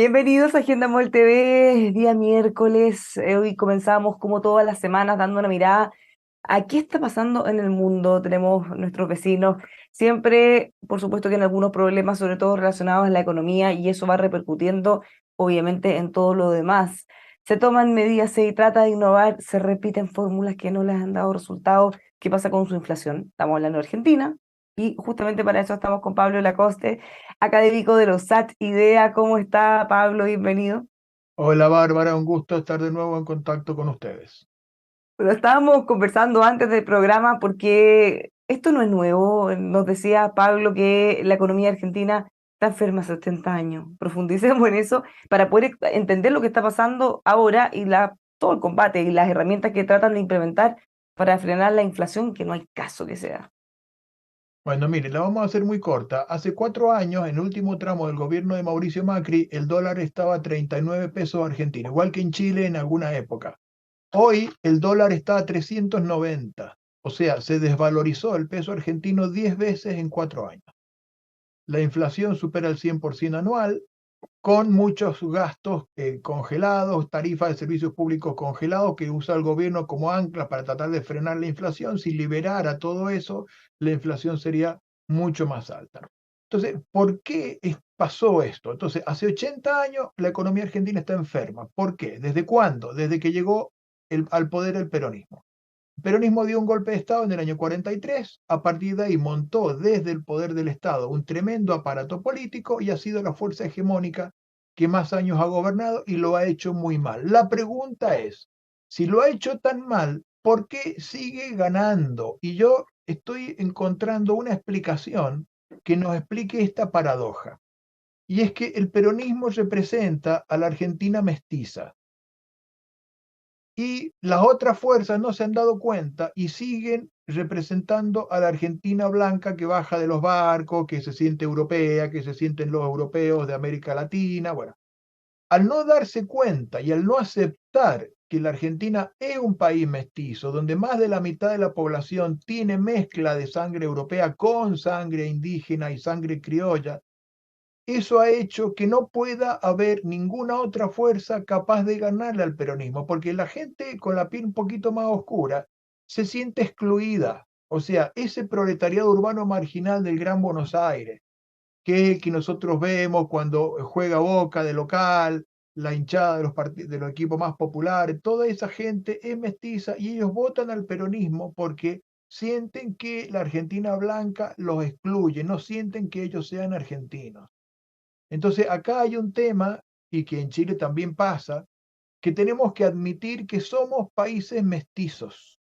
Bienvenidos a Agenda Mol TV, día miércoles. Hoy comenzamos como todas las semanas dando una mirada a qué está pasando en el mundo. Tenemos nuestros vecinos, siempre, por supuesto que en algunos problemas, sobre todo relacionados a la economía, y eso va repercutiendo obviamente en todo lo demás. Se toman medidas, se trata de innovar, se repiten fórmulas que no les han dado resultados. ¿Qué pasa con su inflación? Estamos hablando de Argentina y justamente para eso estamos con Pablo Lacoste, académico de los SAT IDEA. ¿Cómo está, Pablo? Bienvenido. Hola Bárbara, un gusto estar de nuevo en contacto con ustedes. Lo estábamos conversando antes del programa porque esto no es nuevo. Nos decía Pablo que la economía argentina está enferma hace 70 años. Profundicemos en eso para poder entender lo que está pasando ahora y todo el combate y las herramientas que tratan de implementar para frenar la inflación, que no hay caso que sea. Bueno, mire, la vamos a hacer muy corta. Hace 4 años, en el último tramo del gobierno de Mauricio Macri, el dólar estaba a 39 pesos argentinos, igual que en Chile en alguna época. Hoy el dólar está a 390, o sea, se desvalorizó el peso argentino 10 veces en 4 años. La inflación supera el 100% anual, con muchos gastos congelados, tarifas de servicios públicos congelados que usa el gobierno como ancla para tratar de frenar la inflación. Si liberara todo eso, la inflación sería mucho más alta. Entonces, ¿por qué pasó esto? Entonces, hace 80 años la economía argentina está enferma. ¿Por qué? ¿Desde cuándo? Desde que llegó al poder el peronismo. El peronismo dio un golpe de Estado en el año 43, a partir de ahí montó desde el poder del Estado un tremendo aparato político y ha sido la fuerza hegemónica que más años ha gobernado y lo ha hecho muy mal. La pregunta es, si lo ha hecho tan mal, ¿por qué sigue ganando? Y yo estoy encontrando una explicación que nos explique esta paradoja. Y es que el peronismo representa a la Argentina mestiza, y las otras fuerzas no se han dado cuenta y siguen representando a la Argentina blanca que baja de los barcos, que se siente europea, que se sienten los europeos de América Latina. Bueno, al no darse cuenta y al no aceptar que la Argentina es un país mestizo, donde más de la mitad de la población tiene mezcla de sangre europea con sangre indígena y sangre criolla, eso ha hecho que no pueda haber ninguna otra fuerza capaz de ganarle al peronismo, porque la gente con la piel un poquito más oscura se siente excluida. O sea, ese proletariado urbano marginal del Gran Buenos Aires, que es el que nosotros vemos cuando juega Boca de local, la hinchada de de los equipos más populares, toda esa gente es mestiza y ellos votan al peronismo porque sienten que la Argentina blanca los excluye, no sienten que ellos sean argentinos. Entonces, acá hay un tema, y que en Chile también pasa, que tenemos que admitir que somos países mestizos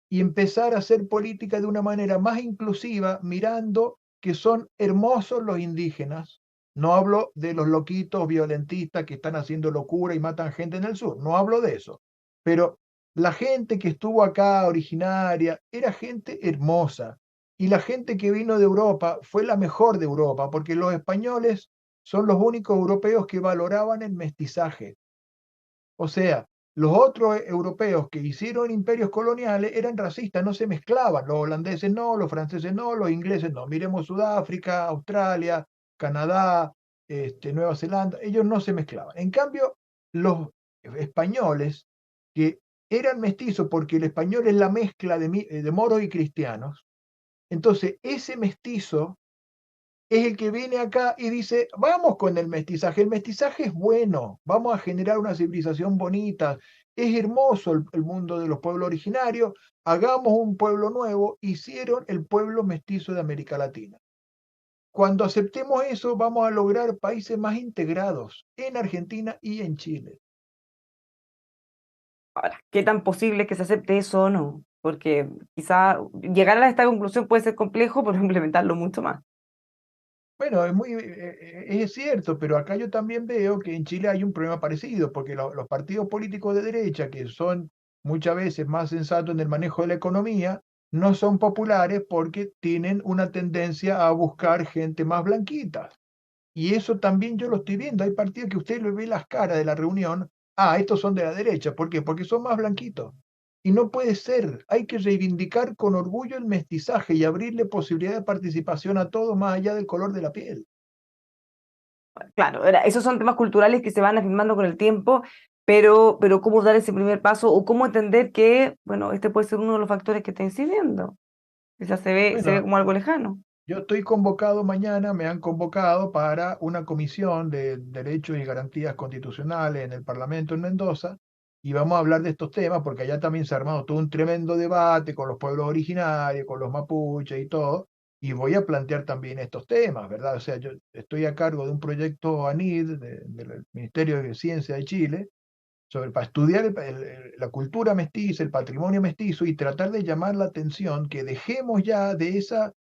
y empezar a hacer política de una manera más inclusiva, mirando que son hermosos los indígenas. No hablo de los loquitos violentistas que están haciendo locura y matan gente en el sur, no hablo de eso. Pero la gente que estuvo acá originaria era gente hermosa. Y la gente que vino de Europa fue la mejor de Europa, porque los españoles son los únicos europeos que valoraban el mestizaje. O sea, los otros europeos que hicieron imperios coloniales eran racistas, no se mezclaban. Los holandeses no, los franceses no, los ingleses no. Miremos Sudáfrica, Australia, Canadá, Nueva Zelanda, ellos no se mezclaban. En cambio, los españoles, que eran mestizos porque el español es la mezcla de moros y cristianos, entonces ese mestizo es el que viene acá y dice, vamos con el mestizaje es bueno, vamos a generar una civilización bonita, es hermoso el mundo de los pueblos originarios, hagamos un pueblo nuevo, hicieron el pueblo mestizo de América Latina. Cuando aceptemos eso, vamos a lograr países más integrados en Argentina y en Chile. Ahora, ¿qué tan posible es que se acepte eso o no? Porque quizá llegar a esta conclusión puede ser complejo, pero implementarlo mucho más. Bueno, es cierto, pero acá yo también veo que en Chile hay un problema parecido, porque los partidos políticos de derecha, que son muchas veces más sensatos en el manejo de la economía, no son populares porque tienen una tendencia a buscar gente más blanquita. Y eso también yo lo estoy viendo. Hay partidos que usted le ve las caras de la reunión. Ah, estos son de la derecha. ¿Por qué? Porque son más blanquitos. Y no puede ser. Hay que reivindicar con orgullo el mestizaje y abrirle posibilidad de participación a todos más allá del color de la piel. Claro, esos son temas culturales que se van afirmando con el tiempo, pero cómo dar ese primer paso o cómo entender que, bueno, este puede ser uno de los factores que está incidiendo. Quizás se ve Bueno, como algo lejano. yo estoy convocado mañana, me han convocado para una comisión de derechos y garantías constitucionales en el Parlamento en Mendoza y vamos a hablar de estos temas porque allá también se ha armado todo un tremendo debate con los pueblos originarios, con los mapuches y todo, y voy a plantear también estos temas, ¿verdad? O sea, yo estoy a cargo de un proyecto ANID del Ministerio de Ciencia de Chile para estudiar la cultura mestiza, el patrimonio mestizo y tratar de llamar la atención que dejemos ya de esa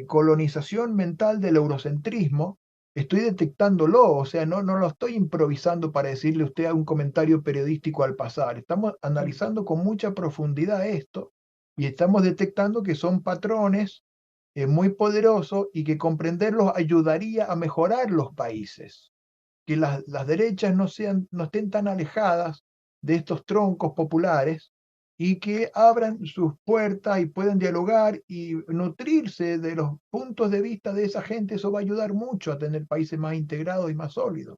colonización mental del eurocentrismo. Estoy detectándolo, o sea, no lo estoy improvisando para decirle a usted un comentario periodístico al pasar. Estamos analizando con mucha profundidad esto y estamos detectando que son patrones muy poderosos y que comprenderlos ayudaría a mejorar los países, que las derechas no estén tan alejadas de estos troncos populares y que abran sus puertas y puedan dialogar y nutrirse de los puntos de vista de esa gente. Eso va a ayudar mucho a tener países más integrados y más sólidos.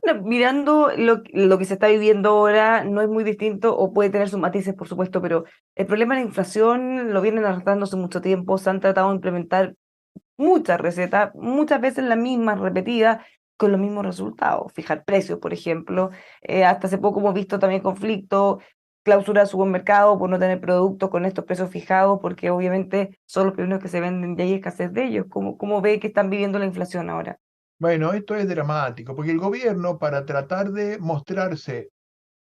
Bueno, mirando lo que se está viviendo ahora, no es muy distinto, o puede tener sus matices, por supuesto, pero el problema de la inflación lo vienen arrastrando hace mucho tiempo, se han tratado de implementar muchas recetas, muchas veces las mismas, repetidas, con los mismos resultados. Fijar precios, por ejemplo. Hasta hace poco hemos visto también conflictos, clausura de supermercados por no tener productos con estos precios fijados, porque obviamente son los primeros que se venden y hay escasez de ellos. ¿Cómo ve que están viviendo la inflación ahora? Bueno, esto es dramático, porque el gobierno, para tratar de mostrarse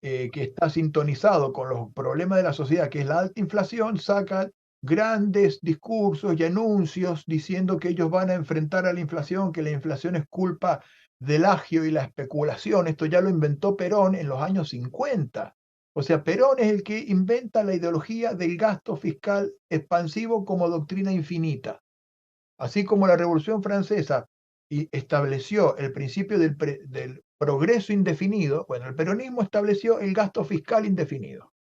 que está sintonizado con los problemas de la sociedad, que es la alta inflación, saca grandes discursos y anuncios diciendo que ellos van a enfrentar a la inflación, que la inflación es culpa del agio y la especulación. Esto ya lo inventó Perón en los años 50. O sea, Perón es el que inventa la ideología del gasto fiscal expansivo como doctrina infinita. Así como la Revolución Francesa estableció el principio del progreso indefinido, bueno, el peronismo estableció el gasto fiscal indefinido.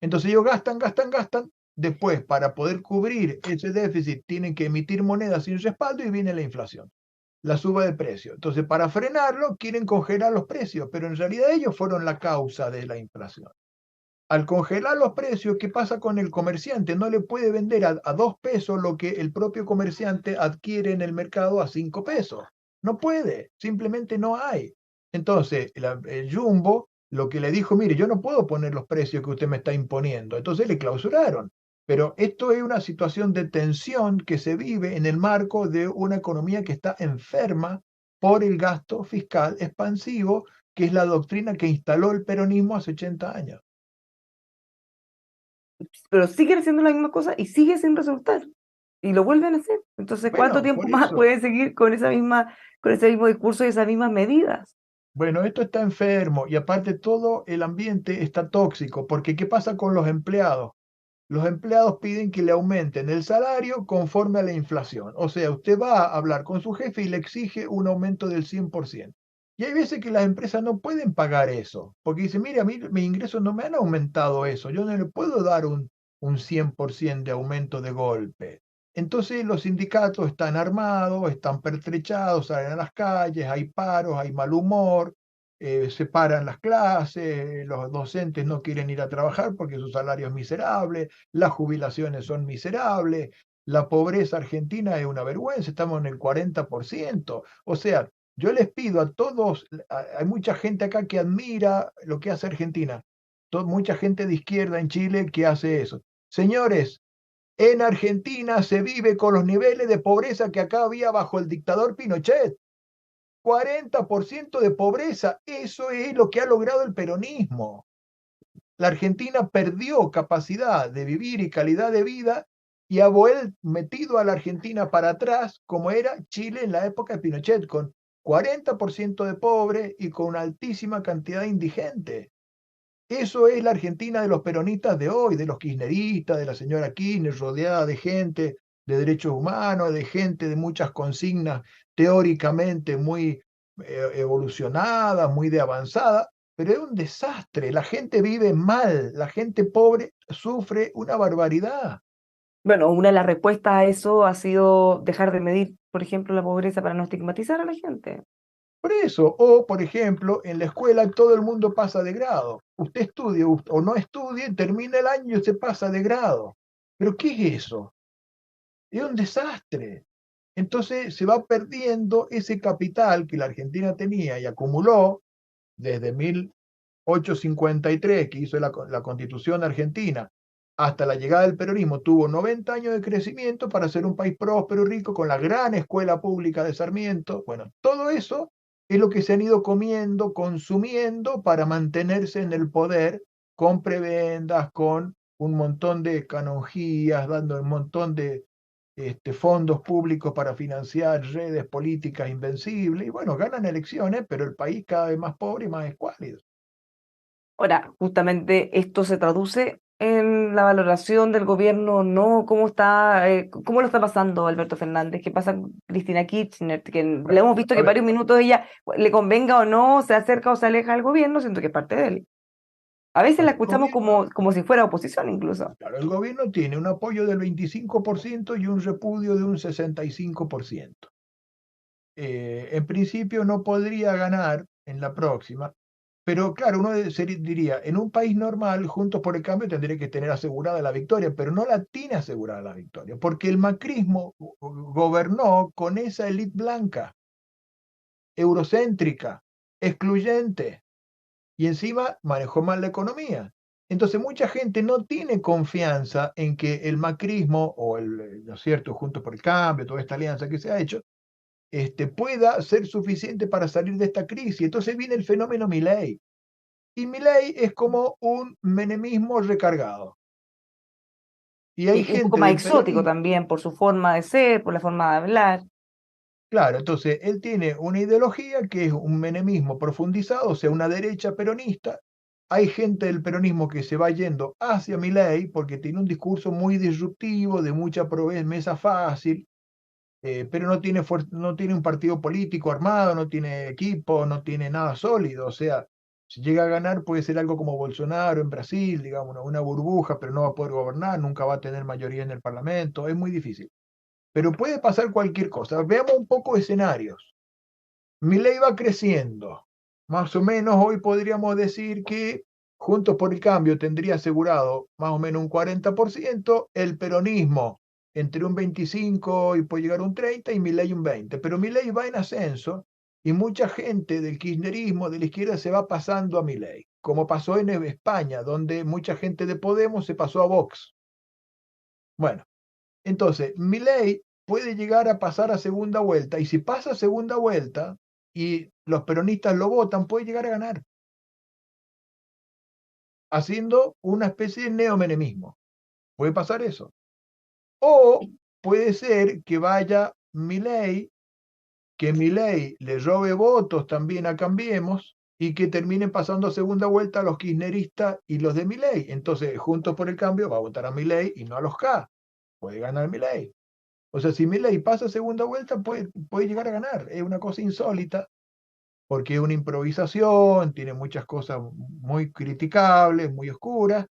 Entonces ellos gastan, gastan, gastan, después para poder cubrir ese déficit tienen que emitir monedas sin respaldo y viene la inflación, la suba de precio. Entonces para frenarlo quieren congelar los precios, pero en realidad ellos fueron la causa de la inflación. Al congelar los precios, ¿qué pasa con el comerciante? No le puede vender a 2 pesos lo que el propio comerciante adquiere en el mercado a 5 pesos. No puede, simplemente no hay. Entonces, el Jumbo lo que le dijo, mire, yo no puedo poner los precios que usted me está imponiendo. Entonces le clausuraron. Pero esto es una situación de tensión que se vive en el marco de una economía que está enferma por el gasto fiscal expansivo, que es la doctrina que instaló el peronismo hace 80 años. Pero siguen haciendo la misma cosa y sigue sin resultar. Y lo vuelven a hacer. Entonces, ¿cuánto Bueno, tiempo por más eso. pueden seguir con esa misma, con ese mismo discurso y esas mismas medidas? Bueno, esto está enfermo y aparte todo el ambiente está tóxico, porque ¿qué pasa con los empleados? Los empleados piden que le aumenten el salario conforme a la inflación. O sea, usted va a hablar con su jefe y le exige un aumento del 100%. Y hay veces que las empresas no pueden pagar eso, porque dicen, mire, a mí mis ingresos no me han aumentado eso, yo no le puedo dar un 100% de aumento de golpe. Entonces los sindicatos están armados, están pertrechados, salen a las calles, hay paros, hay mal humor, se paran las clases, los docentes no quieren ir a trabajar porque su salario es miserable, las jubilaciones son miserables, la pobreza argentina es una vergüenza, estamos en el 40%. O sea, yo les pido a todos, hay mucha gente acá que admira lo que hace Argentina, mucha gente de izquierda en Chile que hace eso. Señores, en Argentina se vive con los niveles de pobreza que acá había bajo el dictador Pinochet. 40% de pobreza, eso es lo que ha logrado el peronismo. La Argentina perdió capacidad de vivir y calidad de vida y ha metido a la Argentina para atrás como era Chile en la época de Pinochet, con 40% de pobres y con una altísima cantidad de indigentes. Eso es la Argentina de los peronistas de hoy, de los kirchneristas, de la señora Kirchner, rodeada de gente de derechos humanos, de gente de muchas consignas teóricamente muy evolucionadas, muy de avanzada, pero es un desastre. La gente vive mal, la gente pobre sufre una barbaridad. Bueno, una de las respuestas a eso ha sido dejar de medir, por ejemplo, la pobreza para no estigmatizar a la gente. Por eso, o por ejemplo, en la escuela todo el mundo pasa de grado. Usted estudie o no estudie, termina el año y se pasa de grado. ¿Pero qué es eso? Es un desastre. Entonces se va perdiendo ese capital que la Argentina tenía y acumuló desde 1853, que hizo la Constitución argentina, hasta la llegada del peronismo, tuvo 90 años de crecimiento para ser un país próspero y rico, con la gran escuela pública de Sarmiento. Bueno, todo eso es lo que se han ido comiendo, consumiendo para mantenerse en el poder, con prebendas, con un montón de canonjías, dando un montón de fondos públicos para financiar redes políticas invencibles. Y bueno, ganan elecciones, pero el país cada vez más pobre y más escuálido. Ahora, justamente esto se traduce en la valoración del gobierno, o ¿no? ¿Cómo está, cómo lo está pasando Alberto Fernández? ¿Qué pasa con Cristina Kirchner? Que le Bueno, hemos visto a que ver, varios minutos ella, le convenga o no, se acerca o se aleja del gobierno, siento que es parte de él. A veces la bueno, el escuchamos gobierno, como si fuera oposición incluso. claro, el gobierno tiene un apoyo del 25% y un repudio de un 65%. En principio no podría ganar en la próxima, pero claro, uno diría, en un país normal, Juntos por el Cambio tendría que tener asegurada la victoria, pero no la tiene asegurada la victoria, porque el macrismo gobernó con esa élite blanca, eurocéntrica, excluyente, y encima manejó mal la economía. Entonces mucha gente no tiene confianza en que el macrismo o ¿no es cierto?, Juntos por el Cambio, toda esta alianza que se ha hecho, pueda ser suficiente para salir de esta crisis. Entonces viene el fenómeno Milei. Y Milei es como un menemismo recargado. Y hay Y un poco gente más del exótico peronismo, también por su forma de ser, por la forma de hablar. claro, entonces él tiene una ideología que es un menemismo profundizado, o sea, una derecha peronista. Hay gente del peronismo que se va yendo hacia Milei porque tiene un discurso muy disruptivo, de mucha promesa fácil, pero no tiene un partido político armado, no tiene equipo, no tiene nada sólido. O sea, si llega a ganar puede ser algo como Bolsonaro en Brasil, digamos, una burbuja, pero no va a poder gobernar, nunca va a tener mayoría en el Parlamento, es muy difícil. Pero puede pasar cualquier cosa. Veamos un poco escenarios. Milei va creciendo. Más o menos hoy podríamos decir que Juntos por el Cambio tendría asegurado más o menos un 40%, el peronismo entre un 25 y puede llegar a un 30 y Milei un 20. Pero Milei va en ascenso y mucha gente del kirchnerismo, de la izquierda, se va pasando a Milei, como pasó en España, donde mucha gente de Podemos se pasó a Vox. Bueno, entonces, Milei puede llegar a pasar a segunda vuelta, y si pasa a segunda vuelta y los peronistas lo votan, puede llegar a ganar, haciendo una especie de neomenemismo. Puede pasar eso. O puede ser que vaya Milei, que Milei le robe votos también a Cambiemos y que terminen pasando a segunda vuelta los kirchneristas y los de Milei. Entonces, Juntos por el Cambio va a votar a Milei y no a los K. Puede ganar Milei. O sea, si Milei pasa a segunda vuelta, puede llegar a ganar. Es una cosa insólita, porque es una improvisación, tiene muchas cosas muy criticables, muy oscuras.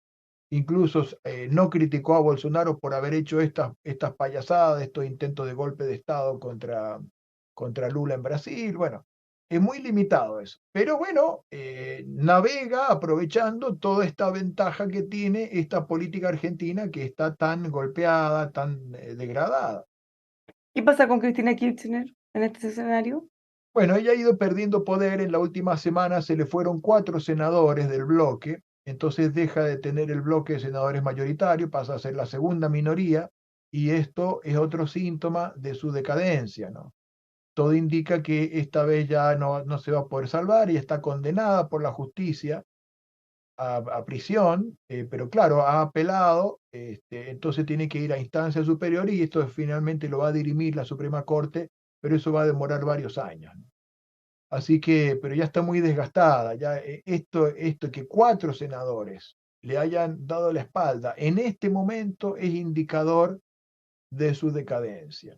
Incluso no criticó a Bolsonaro por haber hecho estas payasadas, estos intentos de golpe de Estado contra Lula en Brasil. Bueno, es muy limitado eso. Pero bueno, navega aprovechando toda esta ventaja que tiene esta política argentina, que está tan golpeada, tan degradada. ¿Qué pasa con Cristina Kirchner en este escenario? Bueno, ella ha ido perdiendo poder. En la última semana se le fueron 4 senadores del bloque, entonces deja de tener el bloque de senadores mayoritario, pasa a ser la segunda minoría, y esto es otro síntoma de su decadencia, ¿no? Todo indica que esta vez ya no se va a poder salvar y está condenada por la justicia a prisión, pero claro, ha apelado, entonces tiene que ir a instancia superior y esto finalmente lo va a dirimir la Suprema Corte, pero eso va a demorar varios años, ¿no? Así que, pero ya está muy desgastada. Ya esto que 4 senadores le hayan dado la espalda en este momento es indicador de su decadencia.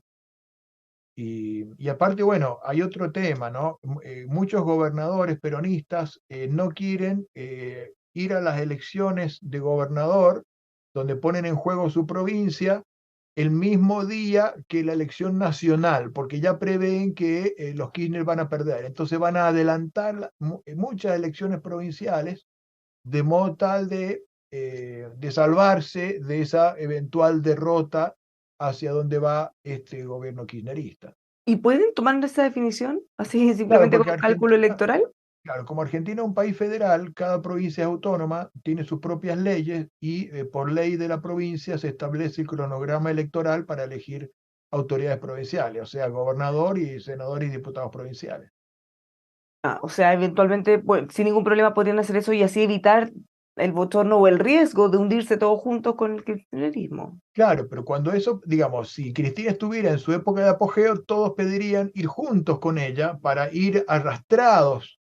Y aparte, bueno, hay otro tema, ¿no? Muchos gobernadores peronistas no quieren ir a las elecciones de gobernador, donde ponen en juego su provincia, el mismo día que la elección nacional, porque ya prevén que los Kirchner van a perder. Entonces van a adelantar muchas elecciones provinciales de modo tal de salvarse de esa eventual derrota hacia donde va este gobierno kirchnerista. ¿Y pueden tomar esa definición así Claro, simplemente con porque un cálculo Argentina, electoral? claro, como Argentina es un país federal, cada provincia es autónoma, tiene sus propias leyes y por ley de la provincia se establece el cronograma electoral para elegir autoridades provinciales, o sea, gobernador y senadores y diputados provinciales. Ah, o sea, eventualmente, pues, sin ningún problema podrían hacer eso y así evitar el bochorno o el riesgo de hundirse todos juntos con el kirchnerismo. Claro, pero cuando eso, digamos, si Cristina estuviera en su época de apogeo, todos pedirían ir juntos con ella para ir arrastrados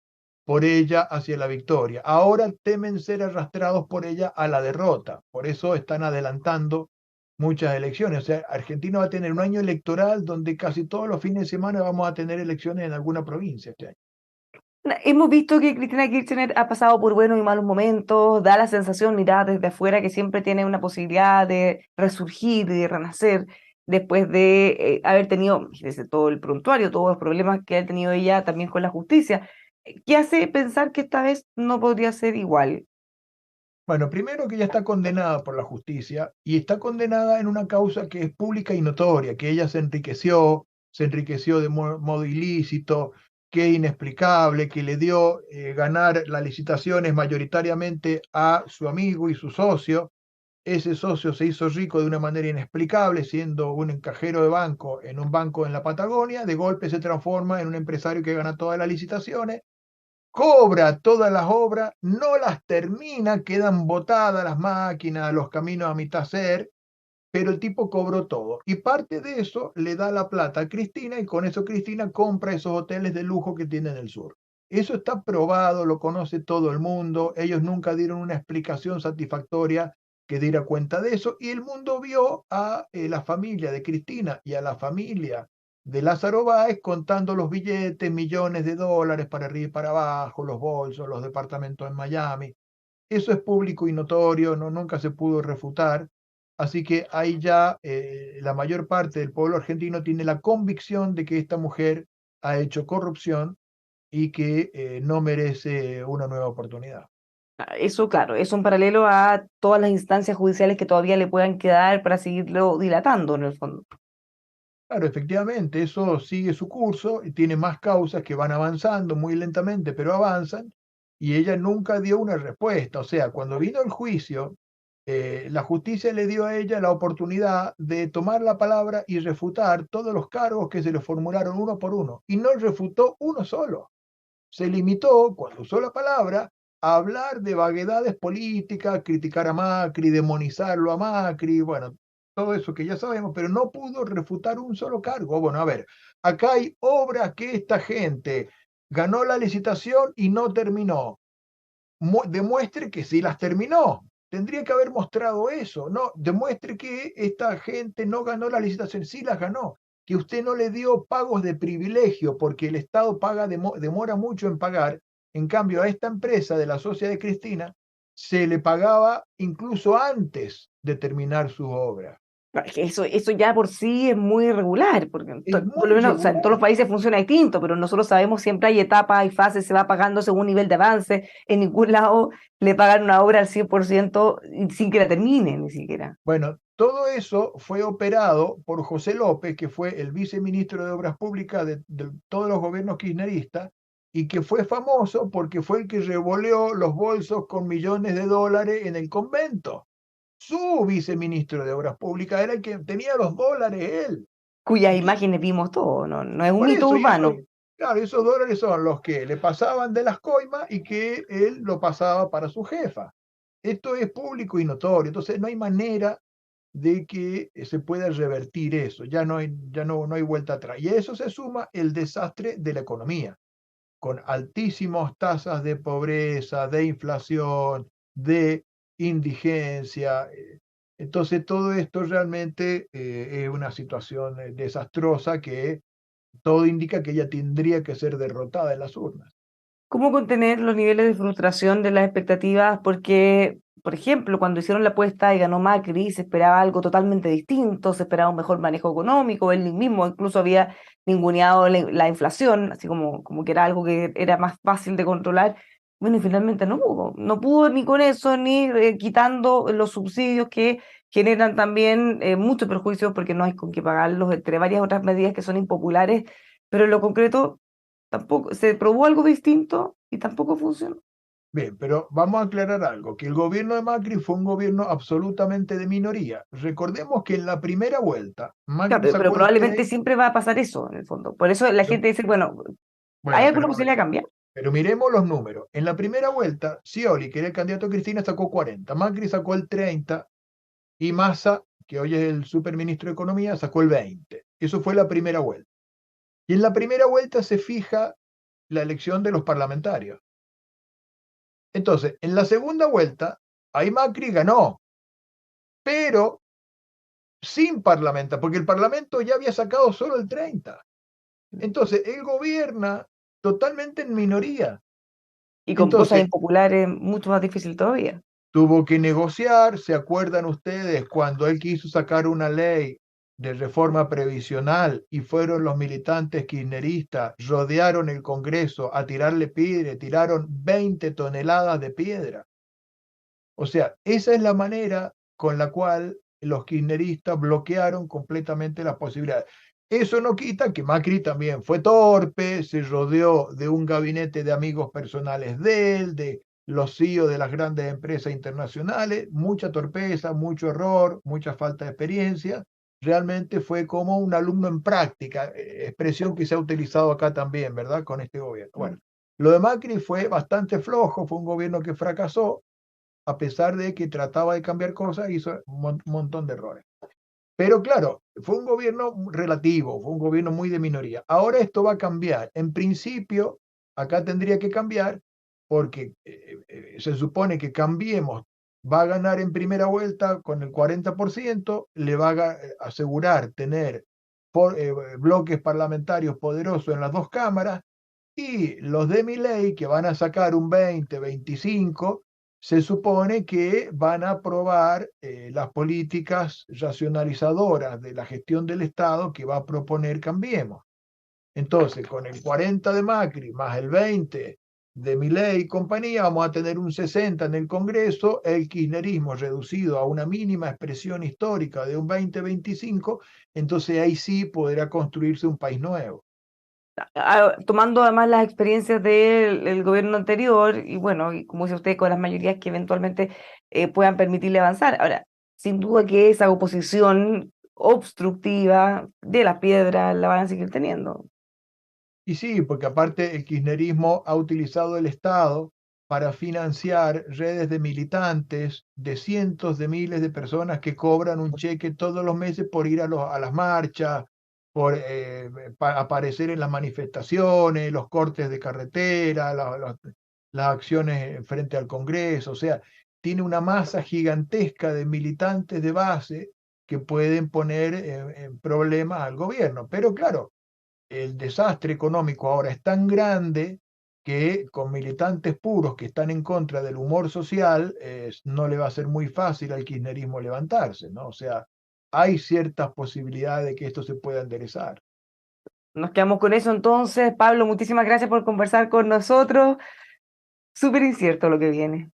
por ella hacia la victoria. Ahora temen ser arrastrados por ella a la derrota. Por eso están adelantando muchas elecciones. O sea, Argentina va a tener un año electoral donde casi todos los fines de semana vamos a tener elecciones en alguna provincia este año. Hemos visto que Cristina Kirchner ha pasado por buenos y malos momentos, da la sensación, mirada desde afuera, que siempre tiene una posibilidad de resurgir y de renacer después de haber tenido, desde todo el prontuario, todos los problemas que ha tenido ella también con la justicia. ¿Qué hace pensar que esta vez no podría ser igual? Bueno, primero que ella está condenada por la justicia y está condenada en una causa que es pública y notoria, que ella se enriqueció de modo ilícito, que es inexplicable, que le dio ganar las licitaciones mayoritariamente a su amigo y su socio. Ese socio se hizo rico de una manera inexplicable, siendo un encajero de banco en un banco en la Patagonia. De golpe se transforma en un empresario que gana todas las licitaciones, cobra todas las obras, no las termina, quedan botadas las máquinas, los caminos a mitad hacer, pero el tipo cobró todo. Y parte de eso le da la plata a Cristina y con eso Cristina compra esos hoteles de lujo que tiene en el sur. Eso está probado, lo conoce todo el mundo, ellos nunca dieron una explicación satisfactoria que diera cuenta de eso y el mundo vio a la familia de Cristina y a la familia de Lázaro Báez contando los billetes, millones de dólares para arriba y para abajo, los bolsos, los departamentos en Miami. Eso es público y notorio, no, nunca se pudo refutar. Así que ahí ya la mayor parte del pueblo argentino tiene la convicción de que esta mujer ha hecho corrupción y que no merece una nueva oportunidad. Eso, claro, es un paralelo a todas las instancias judiciales que todavía le puedan quedar para seguirlo dilatando en el fondo. Claro, efectivamente, eso sigue su curso y tiene más causas que van avanzando muy lentamente, pero avanzan, y ella nunca dio una respuesta. O sea, cuando vino el juicio, la justicia le dio a ella la oportunidad de tomar la palabra y refutar todos los cargos que se le formularon uno por uno, y no refutó uno solo. Se limitó, cuando usó la palabra, a hablar de vaguedades políticas, criticar a Macri, demonizarlo a Macri, bueno, todo eso que ya sabemos, pero no pudo refutar un solo cargo. Bueno, a ver, acá hay obras que esta gente ganó la licitación y no terminó. Demuestre que sí las terminó. Tendría que haber mostrado eso, ¿no? Demuestre que esta gente no ganó la licitación, sí las ganó, que usted no le dio pagos de privilegio porque el Estado paga, demora mucho en pagar. En cambio, a esta empresa de la socia de Cristina se le pagaba incluso antes de terminar su obra. Claro, es que eso ya por sí es muy irregular, porque Es por lo muy menos, o sea, en todos los irregular. países funciona distinto, pero nosotros sabemos siempre hay etapas, hay fases, se va pagando según nivel de avance. En ningún lado le pagan una obra al 100% y sin que la termine, ni siquiera. Bueno, todo eso fue operado por José López, que fue el viceministro de Obras Públicas de todos los gobiernos kirchneristas, y que fue famoso porque fue el que revoleó los bolsos con millones de dólares en el convento. Su viceministro de Obras Públicas era el que tenía los dólares él. Cuyas Entonces, imágenes vimos todos, no, no es un por mito eso, y eso, urbano. claro, esos dólares son los que le pasaban de las coimas y que él lo pasaba para su jefa. Esto es público y notorio, entonces no hay manera de que se pueda revertir eso, ya no hay vuelta atrás. Y a eso se suma el desastre de la economía, con altísimas tasas de pobreza, de inflación, de indigencia. Entonces todo esto realmente es una situación desastrosa que todo indica que ella tendría que ser derrotada en las urnas. ¿Cómo contener los niveles de frustración de las expectativas? Porque por ejemplo, cuando hicieron la apuesta y ganó Macri, se esperaba algo totalmente distinto, se esperaba un mejor manejo económico, él mismo incluso había ninguneado la inflación, así como que era algo que era más fácil de controlar. Bueno, y finalmente no pudo ni con eso, ni quitando los subsidios que generan también muchos perjuicios porque no hay con qué pagarlos, entre varias otras medidas que son impopulares, pero en lo concreto tampoco se probó algo distinto y tampoco funcionó. Bien, pero vamos a aclarar algo, que el gobierno de Macri fue un gobierno absolutamente de minoría. Recordemos que en la primera vuelta Claro, Macri pero sacó el probablemente 3, siempre va a pasar eso, en el fondo. Por eso la gente dice, bueno, ¿hay bueno, alguna posibilidad de cambiar? pero miremos los números. En la primera vuelta, Scioli, que era el candidato a Cristina, sacó 40, Macri sacó el 30 y Massa, que hoy es el superministro de Economía, sacó el 20. Eso fue la primera vuelta. Y en la primera vuelta se fija la elección de los parlamentarios. Entonces, en la segunda vuelta, ahí Macri ganó, pero sin parlamento, porque el parlamento ya había sacado solo el 30. Entonces, él gobierna totalmente en minoría. Y con cosas Entonces, impopulares, mucho más difícil todavía. tuvo que negociar, ¿se acuerdan ustedes cuando él quiso sacar una ley de reforma previsional y fueron los militantes kirchneristas, rodearon el Congreso a tirarle piedra, tiraron 20 toneladas de piedra? O sea, esa es la manera con la cual los kirchneristas bloquearon completamente las posibilidades. Eso no quita que Macri también fue torpe, se rodeó de un gabinete de amigos personales de él, de los CEO de las grandes empresas internacionales, mucha torpeza, mucho error, mucha falta de experiencia. Realmente fue como un alumno en práctica, expresión que se ha utilizado acá también, ¿verdad? Con este gobierno. Bueno, lo de Macri fue bastante flojo, fue un gobierno que fracasó, a pesar de que trataba de cambiar cosas, hizo un montón de errores. Pero claro, fue un gobierno relativo, fue un gobierno muy de minoría. Ahora esto va a cambiar. En principio, acá tendría que cambiar porque se supone que Cambiemos va a ganar en primera vuelta con el 40%, le va a asegurar tener bloques parlamentarios poderosos en las dos cámaras, y los de Milei, que van a sacar un 20, 25, se supone que van a aprobar las políticas racionalizadoras de la gestión del Estado que va a proponer Cambiemos. Entonces, con el 40 de Macri más el 20 de Milei y compañía, vamos a tener un 60 en el Congreso, el kirchnerismo reducido a una mínima expresión histórica de un 20-25, entonces ahí sí podrá construirse un país nuevo. Tomando además las experiencias del gobierno anterior y bueno, y como dice usted, con las mayorías que eventualmente puedan permitirle avanzar. Ahora, sin duda que esa oposición obstructiva de las piedras la van a seguir teniendo. Y sí, porque aparte el kirchnerismo ha utilizado el Estado para financiar redes de militantes, de cientos de miles de personas que cobran un cheque todos los meses por ir a las marchas, por aparecer en las manifestaciones, los cortes de carretera, las acciones frente al Congreso. O sea, tiene una masa gigantesca de militantes de base que pueden poner en problemas al gobierno. Pero claro, el desastre económico ahora es tan grande que con militantes puros que están en contra del humor social, no le va a ser muy fácil al kirchnerismo levantarse, ¿no? O sea, hay ciertas posibilidades de que esto se pueda enderezar. Nos quedamos con eso entonces. Pablo, muchísimas gracias por conversar con nosotros. Súper incierto lo que viene.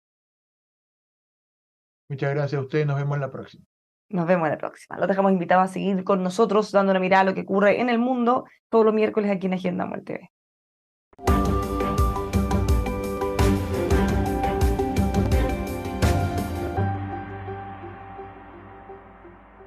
Muchas gracias a ustedes, nos vemos en la próxima. Nos vemos en la próxima. Los dejamos invitados a seguir con nosotros, dando una mirada a lo que ocurre en el mundo todos los miércoles aquí en Agenda Muerte TV.